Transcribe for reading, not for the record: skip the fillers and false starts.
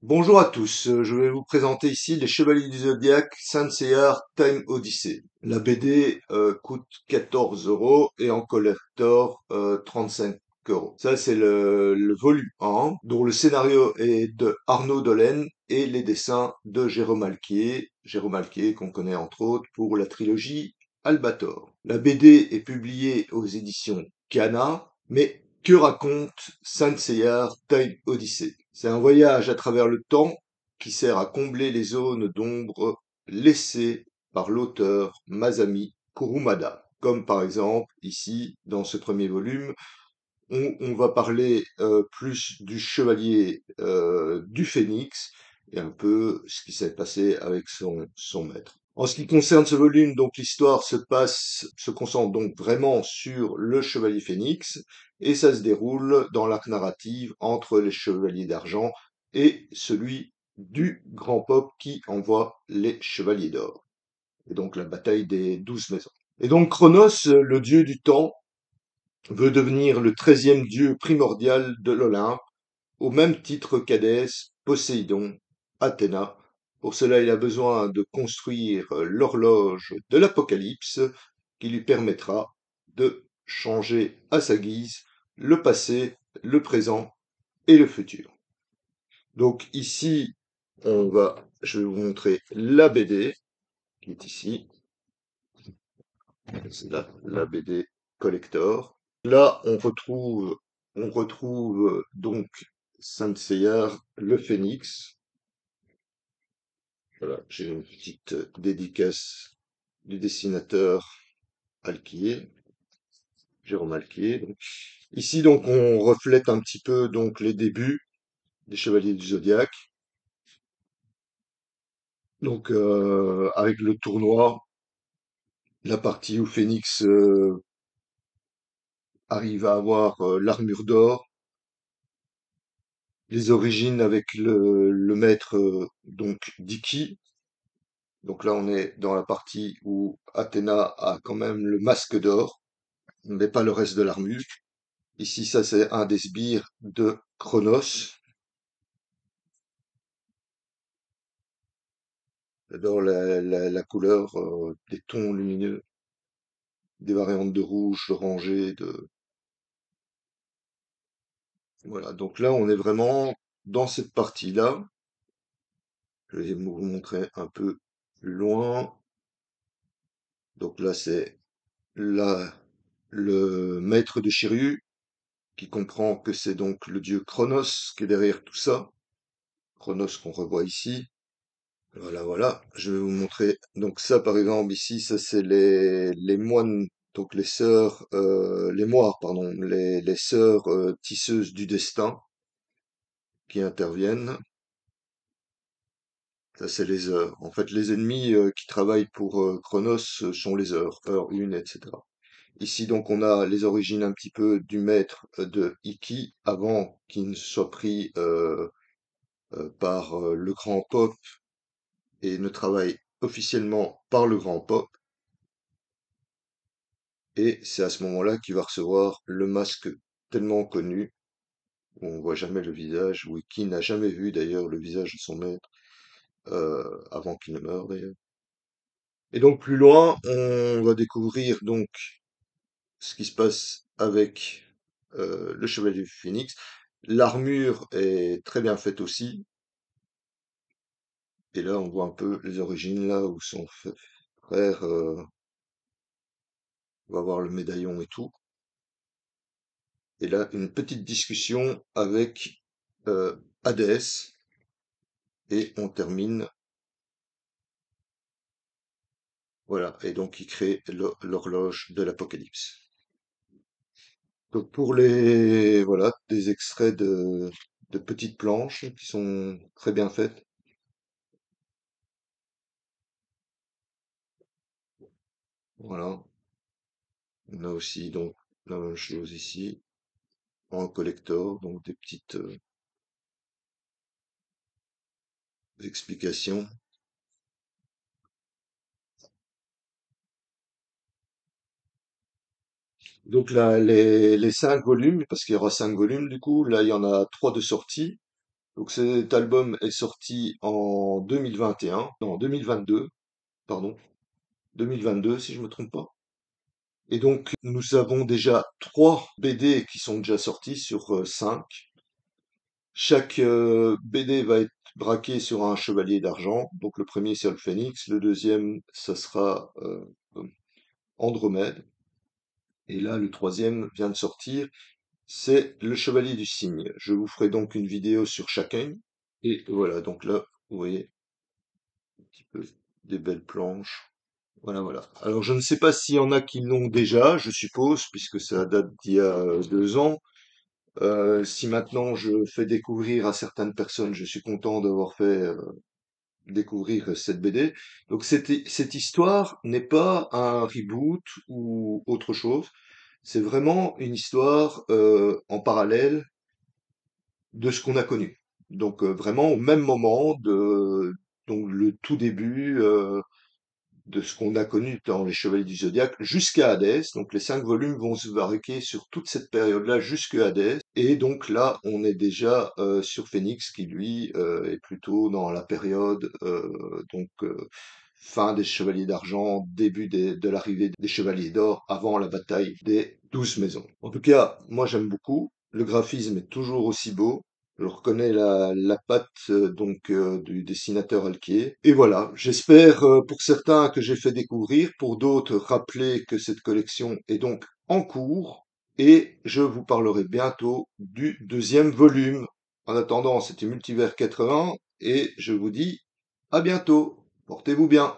Bonjour à tous, je vais vous présenter ici Les Chevaliers du Zodiaque Saint Seiya Time Odyssey. La BD coûte 14 euros et en collector 35 euros. Ça c'est le volume 1 dont le scénario est de Arnaud Dollen et les dessins de Jérôme Alquier. Jérôme Alquier qu'on connaît entre autres pour la trilogie Albator. La BD est publiée aux éditions Kana, mais que raconte Saint Seiya Time Odyssey? C'est un voyage à travers le temps qui sert à combler les zones d'ombre laissées par l'auteur Masami Kurumada. Comme par exemple ici, dans ce premier volume, on va parler plus du chevalier du Phénix et un peu ce qui s'est passé avec son maître. En ce qui concerne ce volume, donc l'histoire se concentre donc vraiment sur le chevalier Phénix et ça se déroule dans l'arc narratif entre les chevaliers d'argent et celui du grand pop qui envoie les chevaliers d'or. Et donc la bataille des 12 maisons. Et donc Chronos, le dieu du temps, veut devenir le 13e dieu primordial de l'Olympe, au même titre qu'Hadès, Poséidon, Athéna. Pour cela, il a besoin de construire l'horloge de l'Apocalypse qui lui permettra de changer à sa guise le passé, le présent et le futur. Donc ici, je vais vous montrer la BD qui est ici. C'est la BD collector. Là, on retrouve donc Saint Seiya, le Phénix. Voilà, j'ai une petite dédicace du dessinateur Alquier, Jérôme Alquier. Ici, donc, on reflète un petit peu donc les débuts des Chevaliers du Zodiaque. Donc, avec le tournoi, la partie où Phénix arrive à avoir l'armure d'or, les origines avec le maître donc d'Iki. Donc là, on est dans la partie où Athéna a quand même le masque d'or, mais pas le reste de l'armure. Ici, ça, c'est un des sbires de Chronos. J'adore la couleur, des tons lumineux, des variantes de rouge, d'orangé, de... Voilà, donc là, on est vraiment dans cette partie-là. Je vais vous montrer un peu plus loin. Donc là, c'est là le maître de Shiryu, qui comprend que c'est donc le dieu Chronos qui est derrière tout ça. Chronos qu'on revoit ici. Voilà, voilà. Je vais vous montrer. Donc ça, par exemple, ici, ça c'est les moines, donc les sœurs, les moires, pardon, les sœurs tisseuses du destin qui interviennent. Ça c'est les heures. En fait, les ennemis qui travaillent pour Chronos sont les heures, heure 1, etc. Ici, donc, on a les origines un petit peu du maître de Iki avant qu'il ne soit pris par le grand Pop et ne travaille officiellement par le grand Pop. Et c'est à ce moment-là qu'il va recevoir le masque tellement connu, où on voit jamais le visage, ou qui n'a jamais vu d'ailleurs le visage de son maître, avant qu'il ne meure d'ailleurs. Et donc plus loin, on va découvrir donc ce qui se passe avec le Chevalier du Phénix. L'armure est très bien faite aussi. Et là, on voit un peu les origines, là où son frère va voir le médaillon et tout. Et là, une petite discussion avec Hadès. Et on termine, voilà. Et donc, il crée l'horloge de l'Apocalypse. Donc, pour voilà, des extraits de petites planches qui sont très bien faites. Voilà. On a aussi, donc, la même chose ici, en collector, donc des petites explications. Donc là, les 5 volumes, parce qu'il y aura 5 volumes du coup, là il y en a 3 de sortie. Donc cet album est sorti en 2021, non 2022, pardon, 2022 si je me trompe pas. Et donc nous avons déjà 3 BD qui sont déjà sortis sur 5. Chaque BD va être braqué sur un chevalier d'argent. Donc le premier c'est le Phénix, le deuxième ça sera Andromède, et là le troisième vient de sortir, c'est le chevalier du cygne. Je vous ferai donc une vidéo sur chacun. Et voilà, donc là vous voyez un petit peu des belles planches. Voilà, voilà. Alors je ne sais pas s'il y en a qui l'ont déjà, je suppose, puisque ça date d'il y a 2 ans. Si maintenant je fais découvrir à certaines personnes, je suis content d'avoir fait découvrir cette BD. Donc cette histoire n'est pas un reboot ou autre chose. C'est vraiment une histoire en parallèle de ce qu'on a connu. Donc vraiment au même moment de donc le tout début de ce qu'on a connu dans les Chevaliers du Zodiaque jusqu'à Hadès. Donc les 5 volumes vont se varquer sur toute cette période-là jusqu'à Hadès. Et donc là, on est déjà sur Phénix qui lui est plutôt dans la période fin des Chevaliers d'Argent, début de l'arrivée des Chevaliers d'Or, avant la bataille des 12 maisons. En tout cas, moi j'aime beaucoup. Le graphisme est toujours aussi beau. Je reconnais la patte du dessinateur Alquier. Et voilà, j'espère pour certains que j'ai fait découvrir, pour d'autres rappeler que cette collection est donc en cours et je vous parlerai bientôt du deuxième volume. En attendant, c'était Multivers 80 et je vous dis à bientôt. Portez-vous bien.